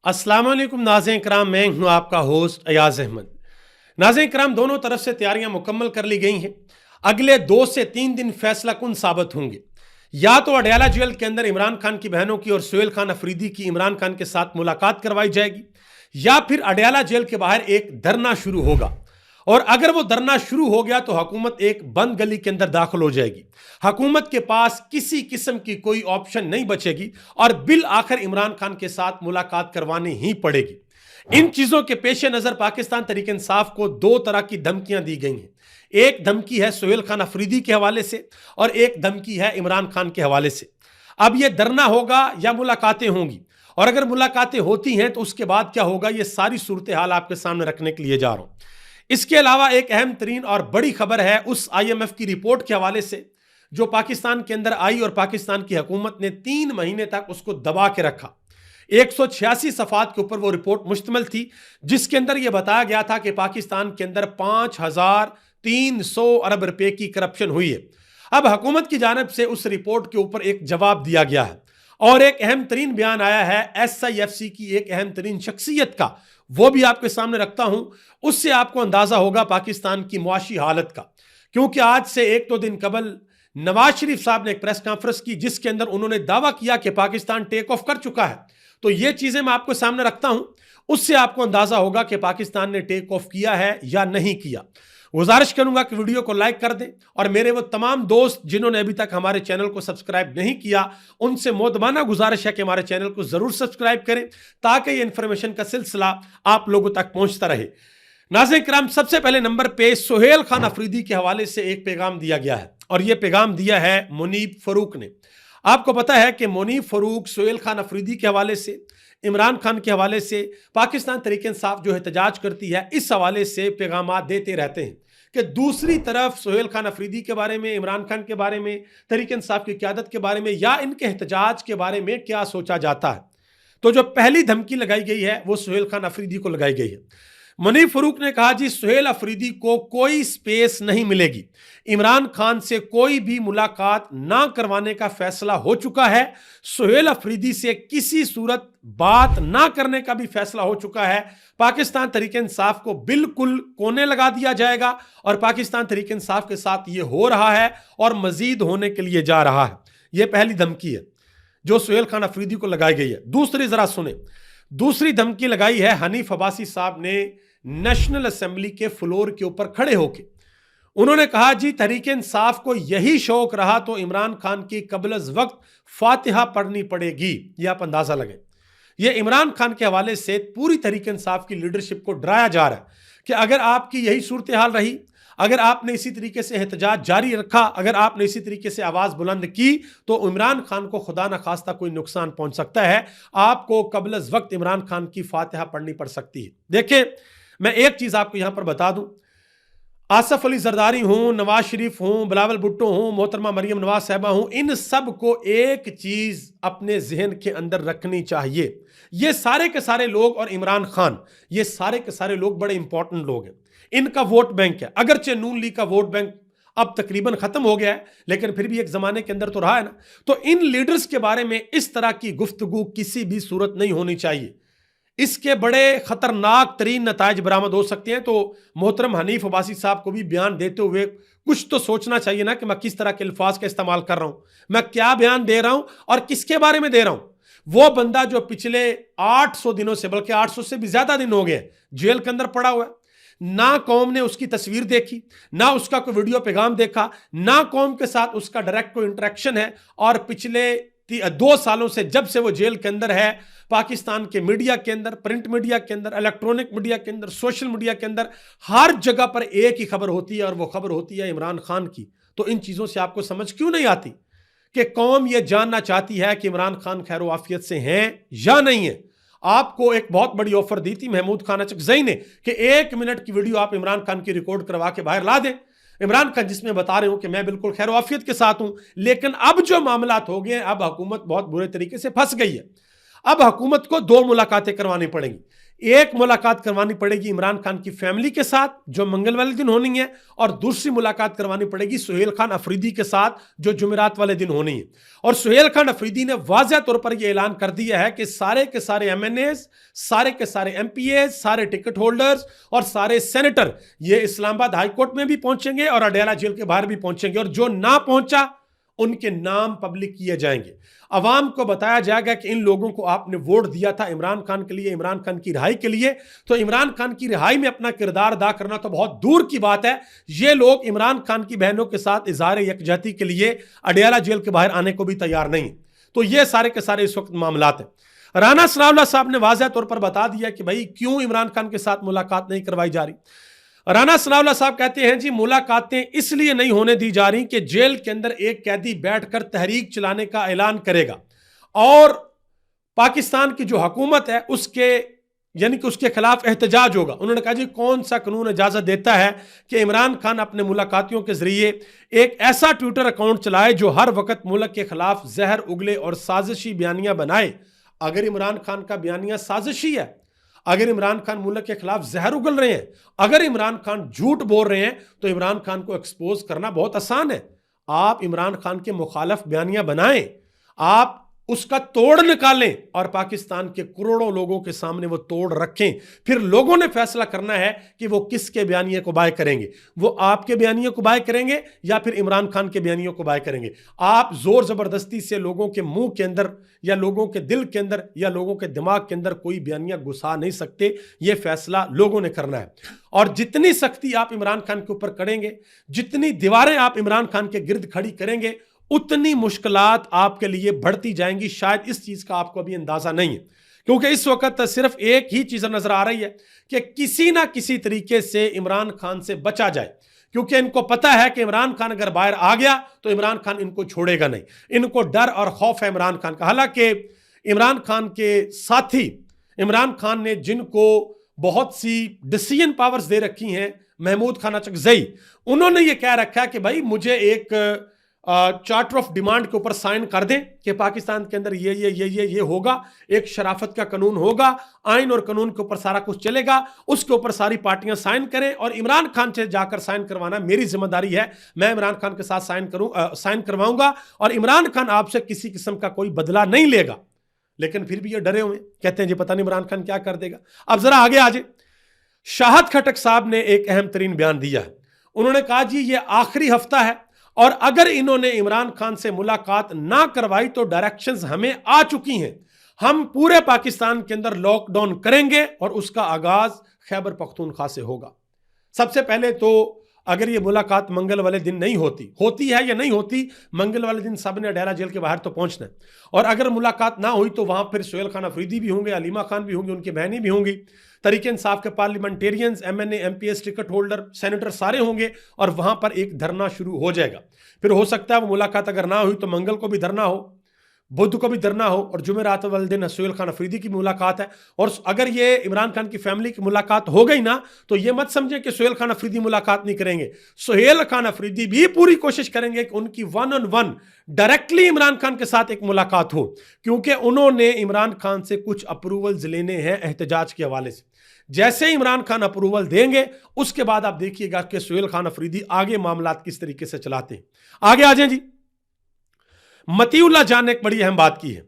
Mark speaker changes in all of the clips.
Speaker 1: अस्सलाम वालेकुम नाज़रीन कराम, मैं हूं आपका होस्ट अयाज अहमद। नाज़रीन कराम, दोनों तरफ से तैयारियां मुकम्मल कर ली गई हैं। अगले 2 से 3 दिन फैसला कुन साबित होंगे। या तो अडयाला जेल के अंदर इमरान खान की बहनों की और सुहेल खान अफरीदी की इमरान खान के साथ मुलाकात करवाई जाएगी, या फिर अडयाला जेल के बाहर एक धरना शुरू होगा। और अगर वो धरना शुरू हो गया तो हुकूमत एक बंद गली के अंदर दाखिल हो जाएगी। हुकूमत के पास किसी किस्म की कोई ऑप्शन नहीं बचेगी और बिल आखिर इमरान खान के साथ मुलाकात करवानी ही पड़ेगी। इन चीजों के पेश नजर पाकिस्तान तहरीक इंसाफ को 2 तरह की धमकियां दी गई हैं। एक धमकी है सुहेल खान अफरीदी के हवाले से और एक धमकी है इमरान खान के हवाले से। अब यह धरना होगा या मुलाकातें होंगी, और अगर मुलाकातें होती हैं तो उसके बाद क्या होगा, यह सारी सूरत हाल आपके सामने रखने के लिए जा रहा हूं। इसके अलावा एक अहम तरीन और बड़ी खबर है उस IMF की रिपोर्ट के हवाले से जो पाकिस्तान के अंदर आई और पाकिस्तान की हुकूमत ने 3 महीने तक उसको दबा के रखा। 186 सफ़ात के ऊपर वो रिपोर्ट मुश्तमिल थी, जिसके अंदर यह बताया गया था कि पाकिस्तान के अंदर 5,300 अरब रुपए की करप्शन हुई है। अब हुकूमत की जानिब से उस रिपोर्ट के ऊपर एक जवाब दिया गया है और एक अहम तरीन बयान आया है SIFC की एक अहम तरीन शख्सियत का, वो भी आपके सामने रखता हूं। उससे आपको अंदाजा होगा पाकिस्तान की मुआशी हालत का, क्योंकि आज से 1-2 दिन कबल नवाज शरीफ साहब ने एक प्रेस कॉन्फ्रेंस की जिसके अंदर उन्होंने दावा किया कि पाकिस्तान टेक ऑफ कर चुका है। तो ये चीजें मैं आपको सामने रखता हूं, उससे आपको अंदाजा होगा कि पाकिस्तान ने टेक ऑफ किया है या नहीं किया। गुजारिश करूंगा कि वीडियो को लाइक कर दें और मेरे वो तमाम दोस्त जिन्होंने अभी तक हमारे चैनल को सब्सक्राइब नहीं किया, उनसे मोदबाना गुजारिश है कि हमारे चैनल को जरूर सब्सक्राइब करें ताकि ये इंफॉर्मेशन का सिलसिला आप लोगों तक पहुंचता रहे। नाज़रीन किराम, सबसे पहले नंबर पे सुहेल खान अफरीदी के हवाले से एक पैगाम दिया गया है और यह पैगाम दिया है मुनीब फरूक ने। आपको पता है कि मुनीब फरूक सुहेल खान अफरीदी के हवाले से, इमरान खान के हवाले से पाकिस्तान तहरीक इंसाफ जो एहतजाज करती है इस हवाले से पैगाम देते रहते हैं कि दूसरी तरफ सुहेल खान अफरीदी के बारे में, इमरान खान के बारे में, तहरीक इंसाफ की क़यादत के बारे में या इनके एहतजाज के बारे में क्या सोचा जाता है। तो जो पहली धमकी लगाई गई है वो सुहेल खान अफरीदी को लगाई गई है। मुनीब फरूक ने कहा, जी सुहेल अफरीदी को कोई स्पेस नहीं मिलेगी, इमरान खान से कोई भी मुलाकात ना करवाने का फैसला हो चुका है, सुहेल अफरीदी से किसी सूरत बात ना करने का भी फैसला हो चुका है। पाकिस्तान तहरीक इंसाफ को बिल्कुल कोने लगा दिया जाएगा और पाकिस्तान तहरीक इंसाफ के साथ ये हो रहा है और मजीद होने के लिए जा रहा है। यह पहली धमकी है जो सुहेल खान अफरीदी को लगाई गई है। दूसरी जरा सुने, दूसरी धमकी लगाई है हनीफ अब्बासी साहब ने नेशनल असेंबली के फ्लोर के ऊपर खड़े होकर। उन्होंने कहा, जी तहरीक इंसाफ को यही शौक रहा तो इमरान खान की कबल वक्त फातिहा पढ़नी पड़ेगी। यह आप अंदाजा लगे, यह इमरान खान के हवाले से पूरी तहरीक इंसाफ की लीडरशिप को डराया जा रहा है कि अगर आपकी यही सूरत हाल रही, अगर आपने इसी तरीके से एहतजाज जारी रखा, अगर आपने इसी तरीके से आवाज बुलंद की तो इमरान खान को खुदा न खास्ता कोई नुकसान पहुंच सकता है। आपको कबल वक्त इमरान खान की फातिहा पढ़नी पड़ सकती है। देखिए, मैं एक चीज आपको यहां पर बता दूं, आसफ अली जरदारी हूं, नवाज शरीफ हूं, बिलावल भुट्टो हूं, मोहतरमा मरियम नवाज साहबा हूं, इन सब को एक चीज अपने जहन के अंदर रखनी चाहिए। ये सारे के सारे लोग और इमरान खान, ये सारे के सारे लोग बड़े इंपॉर्टेंट लोग हैं। इनका वोट बैंक है। अगरचे नून लीग का वोट बैंक अब तकरीबन खत्म हो गया है, लेकिन फिर भी एक जमाने के अंदर तो रहा है ना। तो इन लीडर्स के बारे में इस तरह की गुफ्तगू किसी भी सूरत नहीं होनी चाहिए। इसके बड़े खतरनाक तरीन नताइज बरामद हो सकते हैं। तो मोहतरम हनीफ अब्बासी साहब को भी बयान देते हुए कुछ तो सोचना चाहिए ना कि मैं किस तरह के अल्फाज का इस्तेमाल कर रहा हूं, मैं क्या बयान दे रहा हूं और किसके बारे में दे रहा हूं। वो बंदा जो पिछले 800 दिनों से, बल्कि 800 से भी ज्यादा दिन हो गए जेल के अंदर पड़ा हुआ है, ना कौम ने उसकी तस्वीर देखी, ना उसका कोई वीडियो पैगाम देखा, ना कौम के साथ उसका डायरेक्ट कोई इंटरेक्शन है। और पिछले 2 सालों से जब से वो जेल के अंदर है, पाकिस्तान के मीडिया के अंदर, प्रिंट मीडिया के अंदर, इलेक्ट्रॉनिक मीडिया के अंदर, सोशल मीडिया के अंदर हर जगह पर एक ही खबर होती है और वो खबर होती है इमरान खान की। तो इन चीजों से आपको समझ क्यों नहीं आती कि कौम ये जानना चाहती है कि इमरान खान खैर आफियत से हैं या नहीं है। आपको एक बहुत बड़ी ऑफर दी थी महमूद खान अचकज़ई ने कि 1 मिनट की वीडियो आप इमरान खान की रिकॉर्ड करवा के बाहर ला दें, इमरान खान जिसमें बता रहे हो कि मैं बिल्कुल खैर आफियत के साथ हूं। लेकिन अब जो मामलात हो गए, अब हुकूमत बहुत बुरे तरीके से फंस गई है। अब हुकूमत को 2 मुलाकातें करवानी पड़ेंगी। एक मुलाकात करवानी पड़ेगी इमरान खान की फैमिली के साथ जो मंगल वाले दिन होनी है, और दूसरी मुलाकात करवानी पड़ेगी सुहेल खान अफरीदी के साथ जो जुमेरात वाले दिन होनी है। और सुहेल खान अफरीदी ने वाज़ह तौर पर यह ऐलान कर दिया है कि सारे के सारे एमएनएस, सारे के सारे एमपीए, सारे टिकट होल्डर्स और सारे सेनेटर ये इस्लामाबाद हाईकोर्ट में भी पहुंचेंगे और अडयाला जेल के बाहर भी पहुंचेंगे, और जो ना पहुंचा उनके नाम पब्लिक किए जाएंगे। अवाम को बताया जाएगा कि इन लोगों को आपने वोट दिया था इमरान खान के लिए, इमरान खान की रिहाई के लिए, तो इमरान खान की रिहाई में अपना किरदार अदा करना तो बहुत दूर की बात है, ये लोग इमरान खान की बहनों के साथ इजहार यकजहती के लिए अडयाला जेल के बाहर आने को भी तैयार नहीं। तो ये सारे के सारे इस वक्त मामलात हैं। राना सनाउल्लाह साहब ने वाज़ह तौर पर बता दिया कि भाई क्यों इमरान खान के साथ मुलाकात नहीं करवाई जा रही। राना सनाउल्लाह साहब कहते हैं जी मुलाकातें इसलिए नहीं होने दी जा रही कि जेल के अंदर एक कैदी बैठकर तहरीक चलाने का ऐलान करेगा और पाकिस्तान की जो हुकूमत है उसके यानी कि उसके खिलाफ एहतजाज होगा। उन्होंने कहा जी कौन सा कानून इजाजत देता है कि इमरान खान अपने मुलाकातियों के जरिए एक ऐसा ट्विटर अकाउंट चलाए जो हर वक्त मुल्क के खिलाफ जहर उगले और साजिशी बयानियां बनाए। अगर इमरान खान का बयानिया साजिशी है, अगर इमरान खान मुल्क के खिलाफ जहर उगल रहे हैं, अगर इमरान खान झूठ बोल रहे हैं, तो इमरान खान को एक्सपोज करना बहुत आसान है। आप इमरान खान के मुखालिफ बयानियां बनाएं, आप उसका तोड़ निकालें और पाकिस्तान के करोड़ों लोगों के सामने वो तोड़ रखें। फिर लोगों ने फैसला करना है कि वो किसके बयानिए को बाय करेंगे, वो आपके बयानिए को बाय करेंगे या फिर इमरान खान के बयानियों को बाय करेंगे। आप जोर जबरदस्ती से लोगों के मुंह के अंदर या लोगों के दिल के अंदर या लोगों के दिमाग के अंदर कोई बयानिया घुसा नहीं सकते। ये फैसला लोगों ने करना है। और जितनी सख्ती आप इमरान खान के ऊपर करेंगे, जितनी दीवारें आप इमरान खान के गिर्द खड़ी करेंगे, उतनी मुश्किलात आपके लिए बढ़ती जाएंगी। शायद इस चीज का आपको अभी अंदाजा नहीं है, क्योंकि इस वक्त सिर्फ एक ही चीज नजर आ रही है कि किसी ना किसी तरीके से इमरान खान से बचा जाए, क्योंकि इनको पता है कि इमरान खान अगर बाहर आ गया तो इमरान खान इनको छोड़ेगा नहीं। इनको डर और खौफ है इमरान खान का। हालांकि इमरान खान के साथी, इमरान खान ने जिनको बहुत सी डिसीजन पावर्स दे रखी हैं, महमूद खान अचकजई, उन्होंने ये कह रखा है कि भाई मुझे एक चार्टर ऑफ डिमांड के ऊपर साइन कर दें कि पाकिस्तान के अंदर ये होगा, एक शराफत का कानून होगा, आइन और कानून के ऊपर सारा कुछ चलेगा, उसके ऊपर सारी पार्टियां साइन करें और इमरान खान से जाकर साइन करवाना मेरी जिम्मेदारी है। मैं इमरान खान के साथ साइन करवाऊंगा और इमरान खान आपसे किसी किस्म का कोई बदला नहीं लेगा। लेकिन फिर भी ये डरे हुए कहते हैं जी पता नहीं इमरान खान क्या कर देगा। अब जरा आगे आ जाए। शाहद खटक साहब ने एक अहम तरीन बयान दिया है। उन्होंने कहा जी ये आखिरी हफ्ता है और अगर इन्होंने इमरान खान से मुलाकात ना करवाई तो डायरेक्शंस हमें आ चुकी हैं, हम पूरे पाकिस्तान के अंदर लॉकडाउन करेंगे और उसका आगाज खैबर पख्तूनख्वा से होगा। सबसे पहले तो अगर ये मुलाकात मंगल वाले दिन नहीं होती है या नहीं होती, मंगल वाले दिन सब ने अडयाला जेल के बाहर तो पहुंचना है। और अगर मुलाकात ना हुई तो वहां फिर सुहेल खान अफरीदी भी होंगे, अलीमा खान भी होंगी, उनकी बहनें भी होंगी, तरीके इंसाफ के parliamentarians, MNA, MPS, ticket holder, senator सारे होंगे और वहां पर एक धरना शुरू हो जाएगा। फिर हो सकता है वो मुलाकात अगर ना हुई तो मंगल को भी धरना हो, बुध को भी धरना हो और जुमेरात वाले दिन सुहेल खान अफरीदी की मुलाकात है। और अगर ये इमरान खान की फैमिली की मुलाकात हो गई ना तो ये मत समझे कि सुहेल खान अफरीदी मुलाकात नहीं करेंगे। सुहेल खान अफरीदी भी पूरी कोशिश करेंगे कि उनकी 1-on-1 डायरेक्टली इमरान खान के साथ एक मुलाकात हो, क्योंकि उन्होंने इमरान खान से कुछ अप्रूवल्स लेने हैं एहतजाज के हवाले से। जैसे इमरान खान अप्रूवल देंगे उसके बाद आप देखिएगा कि सुहेल खान अफरीदी आगे मामलात किस तरीके से चलाते हैं। आगे आ जाए जी। मतीउल्लाह जान ने एक बड़ी अहम बात की है।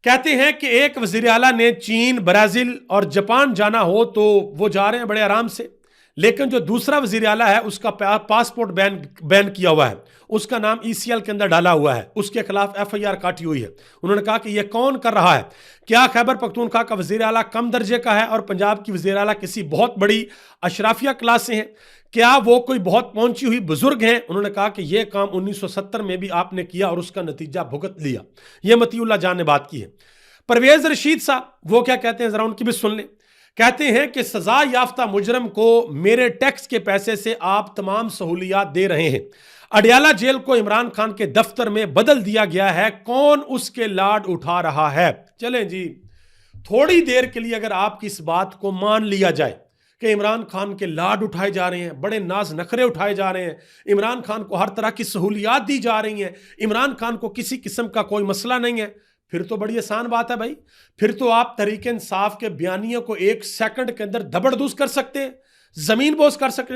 Speaker 1: कहते हैं कि एक वजीर आला ने चीन, ब्राजील और जापान जाना हो तो वो जा रहे हैं बड़े आराम से, लेकिन जो दूसरा वजीर आला है उसका पासपोर्ट बैन किया हुआ है, उसका नाम ECL के अंदर डाला हुआ है, उसके खिलाफ FIR काटी हुई है। उन्होंने कहा कि यह कौन कर रहा है? क्या खैबर पख्तूनख्वा का वजीर आला कम दर्जे का है और पंजाब की वजीर आला किसी बहुत बड़ी अशराफिया क्लास से हैं? क्या वो कोई बहुत पहुंची हुई बुजुर्ग हैं? उन्होंने कहा कि यह काम 1970 में भी आपने किया और उसका नतीजा भुगत लिया। यह मतीउल्लाह जान ने बात की है। परवेज रशीद साहब वो क्या कहते हैं जरा उनकी भी सुन लें। कहते हैं कि सजा याफ्ता मुजरम को मेरे टैक्स के पैसे से आप तमाम सहूलियात दे रहे हैं। अडयाला जेल को इमरान खान के दफ्तर में बदल दिया गया है, कौन उसके लाड उठा रहा है? चलें जी, थोड़ी देर के लिए अगर आपकी इस बात को मान लिया जाए कि इमरान खान के लाड उठाए जा रहे हैं, बड़े नाज नखरे उठाए जा रहे हैं, इमरान खान को हर तरह की सहूलियात दी जा रही हैं, इमरान खान को किसी किस्म का कोई मसला नहीं है, फिर तो बड़ी आसान बात है भाई। फिर तो आप तहरीक इंसाफ के बयानियों को 1 सेकंड के अंदर दबड़दूस कर सकते हैं, जमीन बोस कर सकते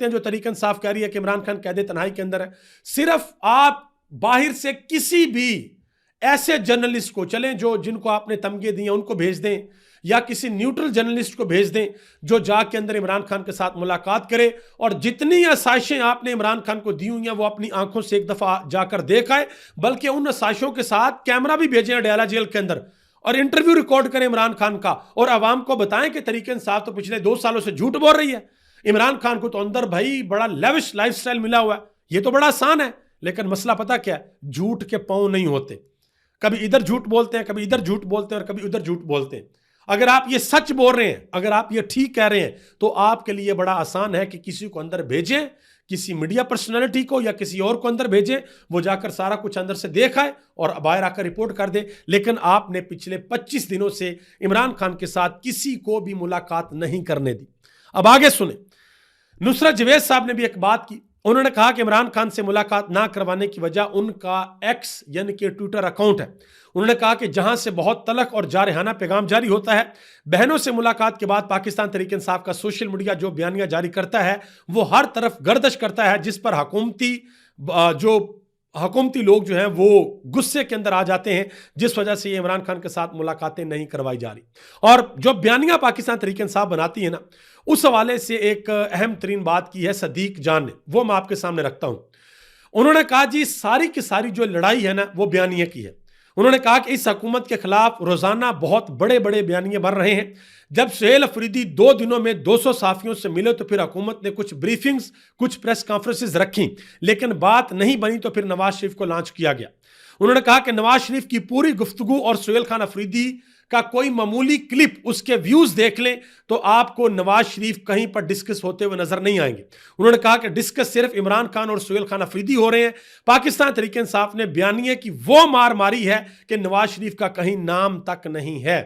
Speaker 1: हैं जो तहरीक इंसाफ कह रही है कि इमरान खान कैद तन्हाई के अंदर है। सिर्फ आप बाहर से किसी भी ऐसे जर्नलिस्ट को चलें जो जिनको आपने तमगे दिए उनको भेज दें, या किसी न्यूट्रल जर्नलिस्ट को भेज दें जो जाके अंदर इमरान खान के साथ मुलाकात करे, और जितनी आसाइशें आपने इमरान खान को दी हुई हैं वो अपनी आंखों से एक दफा जाकर देख आए, बल्कि उन आसाइशों के साथ कैमरा भी भेजें अडयाला जेल के अंदर और इंटरव्यू रिकॉर्ड करें इमरान खान का, और आवाम को बताएं कि तहरीक इंसाफ तो पिछले 2 सालों से झूठ बोल रही है। इमरान खान को तो अंदर भाई बड़ा लेविश लाइफस्टाइल मिला हुआ है, ये तो बड़ा आसान है। लेकिन मसला पता क्या है, झूठ के पांव नहीं होते। कभी इधर झूठ बोलते हैं, कभी इधर झूठ बोलते हैं, और कभी उधर झूठ बोलते हैं। अगर आप ये सच बोल रहे हैं, अगर आप ये ठीक कह रहे हैं, तो आपके लिए बड़ा आसान है कि किसी को अंदर भेजें, किसी मीडिया पर्सनालिटी को या किसी और को अंदर भेजें, वो जाकर सारा कुछ अंदर से देखाए और बाहर आकर रिपोर्ट कर दे। लेकिन आपने पिछले 25 दिनों से इमरान खान के साथ किसी को भी मुलाकात नहीं करने दी। अब आगे सुने, नुसरत जवेद साहब ने भी एक बात की। उन्होंने कहा कि इमरान खान से मुलाकात ना करवाने की वजह उनका एक्स यानी कि ट्विटर अकाउंट है। उन्होंने कहा कि जहां से बहुत तलख और जारहाना पैगाम जारी होता है, बहनों से मुलाकात के बाद पाकिस्तान तहरीक इंसाफ का सोशल मीडिया जो बयानियां जारी करता है वो हर तरफ गर्दिश करता है, जिस पर हुकूमती लोग जो हैं वो गुस्से के अंदर आ जाते हैं, जिस वजह से ये इमरान खान के साथ मुलाकातें नहीं करवाई जा रही। और जो बयानियां पाकिस्तान तहरीक इंसाफ बनाती है ना, उस हवाले से एक अहम तरीन बात की है सदीक जान ने, वो मैं आपके सामने रखता हूं। उन्होंने कहा जी सारी की सारी जो लड़ाई है ना वो बयानिया की है। उन्होंने कहा कि इस हुकूमत के खिलाफ रोजाना बहुत बड़े बड़े बयानिए बन रहे हैं। जब सुहेल अफरीदी 2 दिनों में 200 साफियों से मिले तो फिर हुकूमत ने कुछ ब्रीफिंग्स, कुछ प्रेस कॉन्फ्रेंसेस रखी, लेकिन बात नहीं बनी तो फिर नवाज शरीफ को लॉन्च किया गया। उन्होंने कहा कि नवाज शरीफ की पूरी गुफ्तगू और सुहेल खान अफरीदी का कोई मामूली क्लिप, उसके व्यूज देख लें तो आपको नवाज शरीफ कहीं पर डिस्कस होते हुए नजर नहीं आएंगे। उन्होंने कहा कि डिस्कस सिर्फ इमरान खान और सुहेल खान अफरीदी हो रहे हैं। पाकिस्तान तहरीक इंसाफ ने बयानिए की वो मार मारी है कि नवाज शरीफ का कहीं नाम तक नहीं है।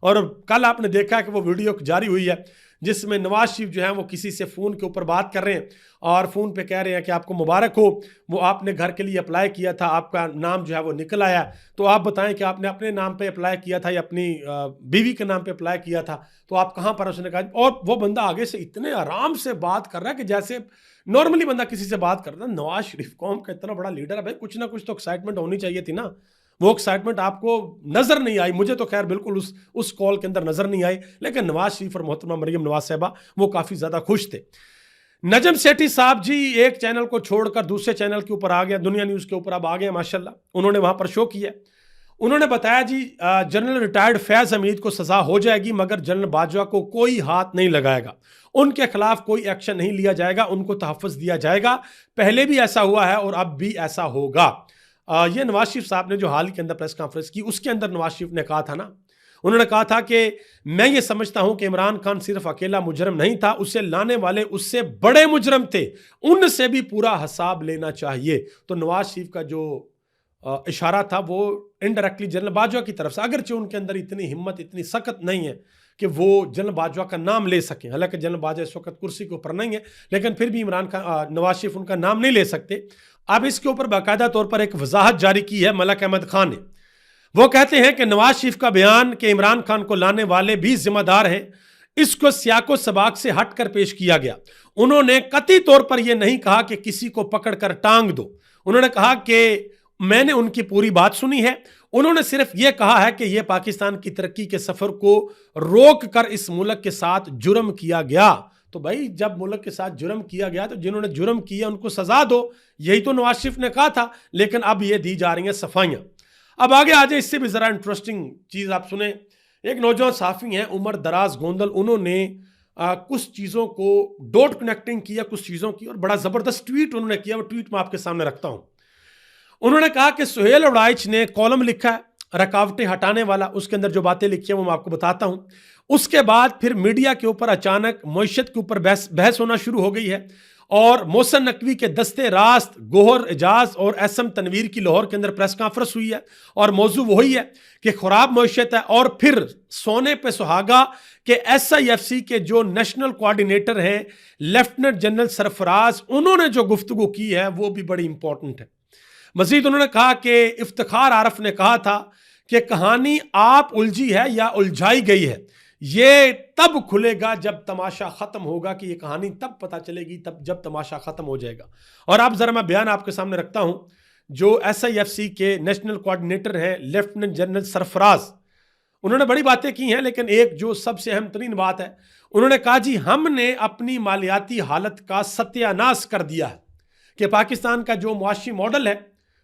Speaker 1: और कल आपने देखा कि वो वीडियो जारी हुई है जिसमें नवाज शरीफ जो है वो किसी से फ़ोन के ऊपर बात कर रहे हैं और फ़ोन पे कह रहे हैं कि आपको मुबारक हो, वो आपने घर के लिए अप्लाई किया था, आपका नाम जो है वो निकल आया, तो आप बताएं कि आपने अपने नाम पे अप्लाई किया था या अपनी बीवी के नाम पे अप्लाई किया था, तो आप कहाँ पर? उसने कहा, और वो बंदा आगे से इतने आराम से बात कर रहा है कि जैसे नॉर्मली बंदा किसी से बात कर रहा है। नवाज शरीफ कौम का इतना बड़ा लीडर है भाई, कुछ ना कुछ तो एक्साइटमेंट होनी चाहिए थी ना। वो एक्साइटमेंट आपको नजर नहीं आई, मुझे तो खैर बिल्कुल उस कॉल के अंदर नजर नहीं आई, लेकिन नवाज शरीफ और मोहतरमा मरियम नवाज साहबा वो काफी ज्यादा खुश थे। नजम सेठी साहब जी एक चैनल को छोड़कर दूसरे चैनल के ऊपर आ गया, दुनिया न्यूज के ऊपर अब आ गए माशाल्लाह। उन्होंने वहां पर शो किया। उन्होंने बताया जी जनरल रिटायर्ड फैज हमीद को सजा हो जाएगी मगर जनरल बाजवा को कोई हाथ नहीं लगाएगा, उनके खिलाफ कोई एक्शन नहीं लिया जाएगा, उनको तहफ़्फ़ुज़ दिया जाएगा। पहले भी ऐसा हुआ है और अब भी ऐसा होगा। ये नवाज शरीफ साहब ने जो हाल के अंदर प्रेस कॉन्फ्रेंस की उसके अंदर नवाज शरीफ ने कहा था ना, उन्होंने कहा था कि मैं ये समझता हूं कि इमरान खान सिर्फ अकेला मुजरम नहीं था, उसे लाने वाले उससे बड़े मुजरम थे, उनसे भी पूरा हिसाब लेना चाहिए। तो नवाज शरीफ का जो इशारा था वो इनडायरेक्टली जनरल बाजवा की तरफ से, अगरचे उनके अंदर इतनी हिम्मत, इतनी सख्त नहीं है कि वो जनरल बाजवा का नाम ले सकें, हालांकि जनरल बाजवा इस वक्त कुर्सी के ऊपर नहीं है, लेकिन फिर भी इमरान खान नवाज शरीफ उनका नाम नहीं ले सकते। अब इसके ऊपर बाकायदा तौर पर एक वजाहत जारी की है मलक अहमद खान ने। वो कहते हैं कि नवाज शरीफ का बयान कि इमरान खान को लाने वाले भी जिम्मेदार हैं, इसको सियाको सबाक से हटकर पेश किया गया। उन्होंने कतई तौर पर यह नहीं कहा कि किसी को पकड़कर टांग दो। उन्होंने कहा कि मैंने उनकी पूरी बात सुनी है, उन्होंने सिर्फ यह कहा है कि यह पाकिस्तान की तरक्की के सफर को रोक कर इस मुल्क के साथ जुर्म किया गया। तो भाई जब मुल्क के साथ जुर्म किया गया तो जिन्होंने जुर्म किया उनको सजा दो, यही तो नवाज शरीफ ने कहा था, लेकिन अब ये दी जा रही हैं सफाइयां। अब आगे आ जाए, इससे भी जरा इंटरेस्टिंग चीज आप सुने। एक नौजवान साफी हैं उमर दराज गोंदल, उन्होंने कुछ चीजों को डॉट कनेक्टिंग किया कुछ चीजों की, और बड़ा जबरदस्त ट्वीट उन्होंने किया। वो ट्वीट मैं आपके सामने रखता हूं। उन्होंने कहा कि सुहेल उड़ाइच ने कॉलम लिखा है रकावटें हटाने वाला, उसके अंदर जो बातें लिखी है वो मैं आपको बताता हूं। उसके बाद फिर मीडिया के ऊपर अचानक मईशत के ऊपर बहस होना शुरू हो गई है, और मोहसिन नकवी के दस्ते रास्त, गोहर एजाज और एसएम तनवीर की लाहौर के अंदर प्रेस कॉन्फ्रेंस हुई है, और मौजू वही है कि खराब मईशत है। और फिर सोने पे सुहागा के SIFC के जो नेशनल कोऑर्डिनेटर हैं लेफ्टिनेंट जनरल सरफराज, उन्होंने जो गुफ्तगू की है वो भी बड़ी इंपॉर्टेंट है। मजीद उन्होंने कहा कि इफ्तिखार आरफ ने कहा था कि कहानी आप उलझी है या उलझाई गई है, ये तब खुलेगा जब तमाशा खत्म होगा, कि ये कहानी तब पता चलेगी तब जब तमाशा खत्म हो जाएगा। और अब जरा मैं बयान आपके सामने रखता हूं। जो SIFC के नेशनल कोऑर्डिनेटर हैं लेफ्टिनेंट जनरल सरफराज, उन्होंने बड़ी बातें की हैं, लेकिन एक जो सबसे अहम तरीन बात है, उन्होंने कहा जी हमने अपनी मालियाती हालत का सत्यानाश कर दिया है, कि पाकिस्तान का जो मुआशी मॉडल है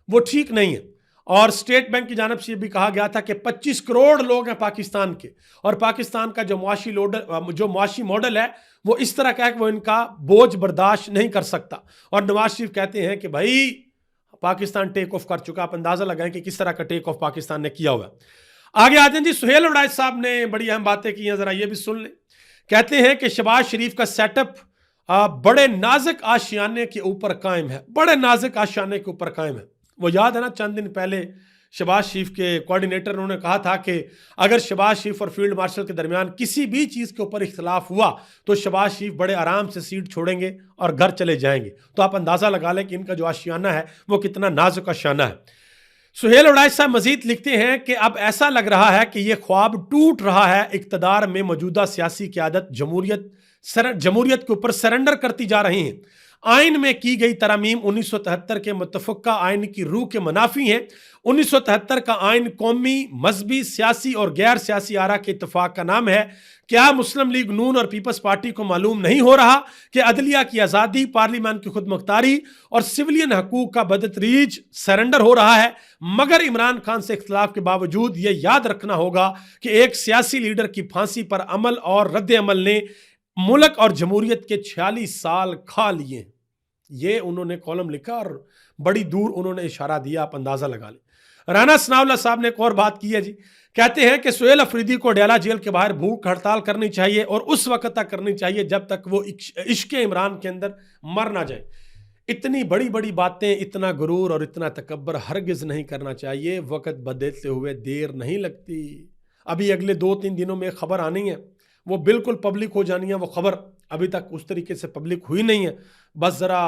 Speaker 1: वो ठीक नहीं है। और स्टेट बैंक की जानिब से ये भी कहा गया था कि 25 करोड़ लोग हैं पाकिस्तान के, और पाकिस्तान का जो मुआशी मॉडल है वो इस तरह का है कि वो इनका बोझ बर्दाश्त नहीं कर सकता। और नवाज शरीफ कहते हैं कि भाई पाकिस्तान टेक ऑफ कर चुका। आप अंदाजा लगाएं कि किस तरह का टेक ऑफ पाकिस्तान ने किया हुआ। आगे आ जाए जी, सुहेल वड़ाइच साहब ने बड़ी अहम बातें की हैं, जरा ये भी सुन लें। कहते हैं कि शहबाज शरीफ का सेटअप बड़े नाजुक आशियाने के ऊपर कायम है, बड़े नाजुक आशियाने के ऊपर कायम है। वो याद है ना, चंद दिन पहले शहबाज शरीफ के कोऑर्डिनेटर उन्होंने कहा था कि अगर शहबाज शरीफ और फील्ड मार्शल के दरमियान किसी भी चीज़ के ऊपर इख्तलाफ हुआ तो शहबाज शरीफ बड़े आराम से सीट छोड़ेंगे और घर चले जाएंगे। तो आप अंदाज़ा लगा लें कि इनका जो आशियाना है वो कितना नाजुक आशियाना है। सुहेल वड़ाइच साहब मजीद लिखते हैं कि अब ऐसा लग रहा है कि यह ख्वाब टूट रहा है, इक्तदार में मौजूदा सियासी क़यादत जमहूरियत के ऊपर सरेंडर करती जा रही है। आइन में की गई तरमीम 1973 के मुतफ़क्का आइन की रूह के मुनाफी हैं। 1973 का आइन कौमी, मजहबी, सियासी और गैर सियासी आरा के इत्तेफाक का नाम है। क्या मुस्लिम लीग नून और पीपल्स पार्टी को मालूम नहीं हो रहा कि अदलिया की आज़ादी, पार्लियामान की खुद मुख्तारी और सिविलियन हकूक का बदतरीज सरेंडर हो रहा है? मगर इमरान खान से इख्तलाफ के बावजूद ये याद रखना होगा कि एक सियासी लीडर की फांसी पर अमल और रद्द अमल ने मुल्क और जमहूरियत के 46 साल खा लिए। ये उन्होंने कॉलम लिखा और बड़ी दूर उन्होंने इशारा दिया, आप अंदाजा लगा लें। राना सनाउल्लाह साहब ने एक और बात की है जी, कहते हैं कि सुहेल अफरीदी को अडयाला जेल के बाहर भूख हड़ताल करनी चाहिए और उस वक्त तक करनी चाहिए जब तक वो इश्क इमरान के अंदर मर ना जाए। इतनी बड़ी बड़ी बातें, इतना गुरूर और इतना तकब्बर हरगिज नहीं करना चाहिए। वक्त बदलते हुए देर नहीं लगती। अभी अगले 2-3 दिनों में खबर आनी है, वो बिल्कुल पब्लिक हो जानी है। वो खबर अभी तक उस तरीके से पब्लिक हुई नहीं है, बस ज़रा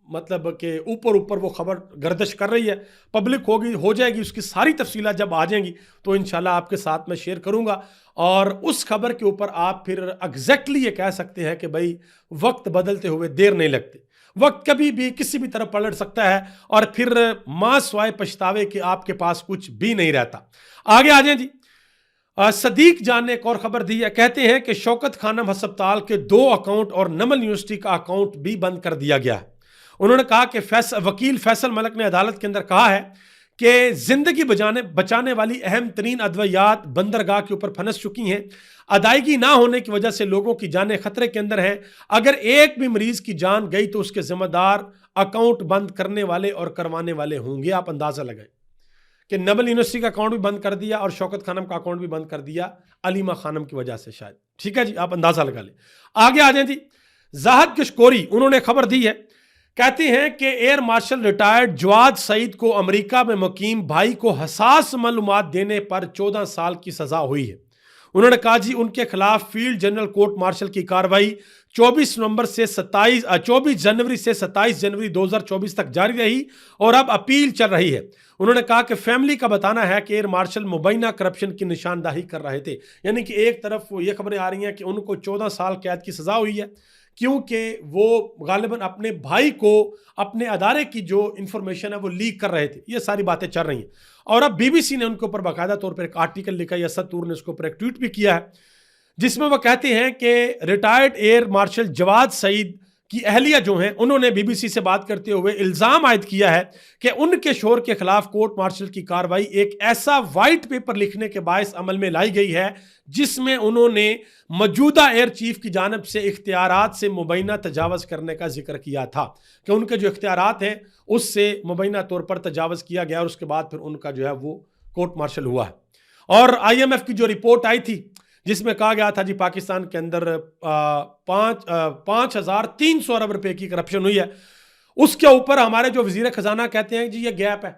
Speaker 1: मतलब कि ऊपर ऊपर वो खबर गर्दिश कर रही है। पब्लिक होगी, हो जाएगी, उसकी सारी तफसीलात जब आ जाएंगी तो इंशाल्लाह आपके साथ मैं शेयर करूंगा। और उस खबर के ऊपर आप फिर एग्जैक्टली ये कह सकते हैं कि भाई वक्त बदलते हुए देर नहीं लगती। वक्त कभी भी किसी भी तरफ पलट सकता है और फिर मां स्वाए पछतावे के आपके पास कुछ भी नहीं रहता। आगे आ जाए जी। सदीक जान ने एक और खबर दी है, कहते हैं कि शौकत खानम अस्पताल के 2 अकाउंट और नमल यूनिवर्सिटी का अकाउंट भी बंद कर दिया गया है। उन्होंने कहा कि वकील फैसल मलक ने अदालत के अंदर कहा है कि जिंदगी बचाने वाली अहम तरीन अद्वियात बंदरगाह के ऊपर फंस चुकी हैं। अदायगी ना होने की वजह से लोगों की जानें खतरे के अंदर हैं। अगर एक भी मरीज की जान गई तो उसके जिम्मेदार अकाउंट बंद करने वाले और करवाने वाले होंगे। आप अंदाजा लगाएं कि नबल यूनिवर्सिटी का अकाउंट भी बंद कर दिया और शौकत खानम का अकाउंट भी बंद कर दिया अलीमा खानम की वजह से शायद। ठीक है जी, आप अंदाजा लगा लें। आगे आ जाए जी। जाहिद कशकोरी उन्होंने खबर दी है, कहते हैं कि air marshal retired Javad Saeed को अमेरिका में मुकीम भाई को हसास मालूमात देने पर 14 साल की सजा हुई है। उन्होंने कहा जी उनके खिलाफ फील्ड जनरल कोर्ट मार्शल की कार्रवाई 24 जनवरी से 27 जनवरी 2024 तक जारी रही और अब अपील चल रही है। उन्होंने कहा कि फैमिली का बताना है कि एयर मार्शल मुबैना करप्शन की निशानदाही कर रहे थे। यानी कि एक तरफ ये खबरें आ रही हैं कि उनको 14 साल कैद की सजा हुई है क्योंकि वो गालिबन अपने भाई को अपने अदारे की जो इंफॉर्मेशन है वो लीक कर रहे थे। ये सारी बातें चल रही हैं और अब BBC ने उनके ऊपर बाकायदा तौर पर एक आर्टिकल लिखा है। असद तूर ने उसके ऊपर एक ट्वीट भी किया है जिसमें वो कहते हैं कि retired air marshal Javad Saeed की अहलिया जो हैं उन्होंने BBC से बात करते हुए इल्ज़ाम आयद किया है कि उनके शोहर के खिलाफ कोर्ट मार्शल की कार्रवाई एक ऐसा वाइट पेपर लिखने के बायस अमल में लाई गई है जिसमें उन्होंने मौजूदा एयर चीफ की जानिब से इख्तियारात से मुबैना तजावज़ करने का जिक्र किया था कि उनके जो इख्तियारात हैं उससे मुबैना तौर पर तजावज़ किया गया और उसके बाद फिर उनका जो है वो कोर्ट मार्शल हुआ है। और IMF की जो रिपोर्ट आई थी जिसमें कहा गया था जी पाकिस्तान के अंदर 5,300 अरब रुपए की करप्शन हुई है, उसके ऊपर हमारे जो वजीर खजाना कहते हैं जी ये गैप है।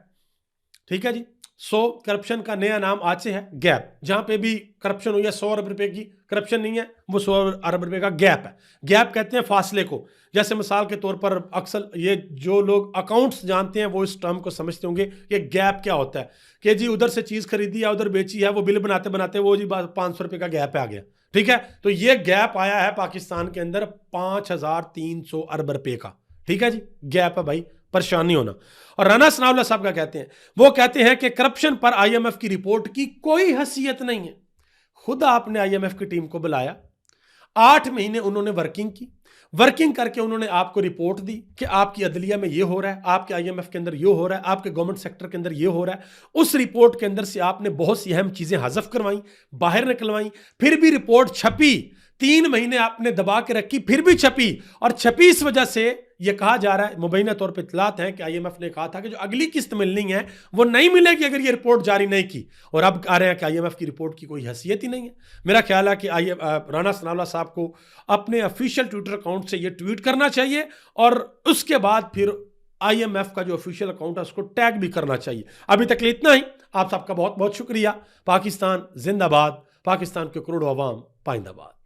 Speaker 1: ठीक है जी, सो करप्शन का नया नाम आज से है गैप। जहां पे भी करप्शन हुई है 100 अरब रुपए की करप्शन नहीं है, वो 100 अरब रुपए का गैप है। गैप कहते हैं फासले को। जैसे मिसाल के तौर पर अक्सर ये जो लोग अकाउंट्स जानते हैं वो इस टर्म को समझते होंगे कि गैप क्या होता है, कि जी उधर से चीज खरीदी या उधर बेची है, वो बिल बनाते बनाते वो जी 500 रुपए का गैप आ गया। ठीक है, तो ये गैप आया है पाकिस्तान के अंदर 5300 अरब रुपए का। ठीक है जी, गैप है भाई, परेशानी होना। और राना सनाउल्लाह साहब का कहते हैं, वो कहते हैं कि करप्शन पर आईएमएफ की रिपोर्ट की कोई हैसियत नहीं है। खुद आपने आईएमएफ की टीम को बुलाया, 8 महीने उन्होंने वर्किंग की, वर्किंग करके उन्होंने आपको रिपोर्ट दी कि आपकी अदलिया में ये हो रहा है, आपके आईएमएफ के अंदर ये हो रहा है, आपके गवर्नमेंट सेक्टर के अंदर ये हो रहा है। उस रिपोर्ट के अंदर से आपने बहुत सी अहम चीजें हज़फ करवाई, बाहर निकलवाई, फिर भी रिपोर्ट छपी, 3 महीने आपने दबा के रखी, फिर भी छपी। और छपी इस वजह से यह कहा जा रहा है, मुबैना तौर पर इतलात है कि आईएमएफ ने कहा था कि जो अगली किस्त मिलनी है वो नहीं मिलेगी अगर ये रिपोर्ट जारी नहीं की। और अब आ रहे हैं कि आईएमएफ की रिपोर्ट की कोई हैसियत ही नहीं है। मेरा ख्याल है कि राना सनाउल्लाह साहब को अपने ऑफिशियल ट्विटर अकाउंट से ये ट्वीट करना चाहिए और उसके बाद फिर आईएमएफ का जो ऑफिशियल अकाउंट है उसको टैग भी करना चाहिए। अभी तक इतना ही। आप सबका बहुत बहुत शुक्रिया। पाकिस्तान जिंदाबाद, पाकिस्तान के करोड़ों अवाम पाइंदाबाद।